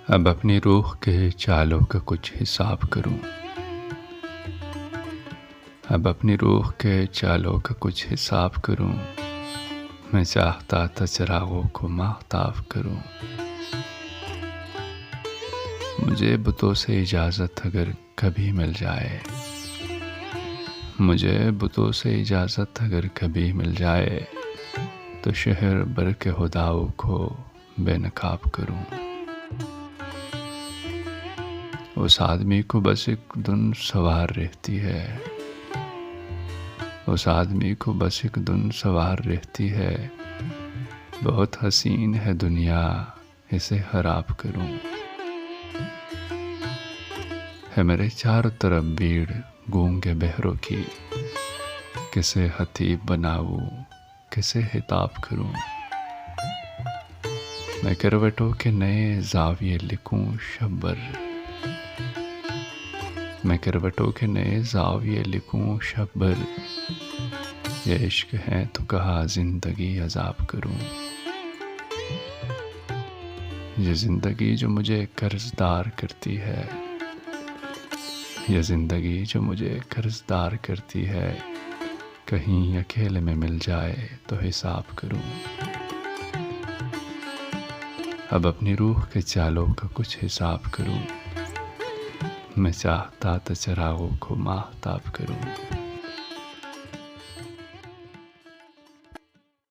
اب اپنی روح کے چالوں کا کچھ حساب کروں، اب اپنی روح کے چالوں کا کچھ حساب کروں، میں چاہتا تھا چراغوں کو ماہتاب کروں۔ مجھے بتوں سے اجازت اگر کبھی مل جائے، مجھے بتوں سے اجازت اگر کبھی مل جائے، تو شہر بر کے ہداؤں کو بے نقاب کروں۔ اس آدمی کو بس ایک دن سوار رہتی ہے، اس آدمی کو بس ایک دن سوار رہتی ہے، بہت حسین ہے دنیا اسے خراب کروں۔ ہے میرے چاروں طرف بھیڑ گونگے بہروں کی، کسے خطیب بناؤں کسے خطاب کروں۔ میں کروٹوں کے نئے زاویے لکھوں شب بھر، میں کروٹوں کے نئے زاویے لکھوں شب بھر، یہ عشق ہے تو کہا زندگی عذاب کروں۔ یہ زندگی جو مجھے قرضدار کرتی ہے، یہ زندگی جو مجھے قرضدار کرتی ہے، کہیں اکیلے میں مل جائے تو حساب کروں۔ اب اپنی روح کے چالوں کا کچھ حساب کروں، میں چاہتا تھا چراغوں کو ماہتاب کروں۔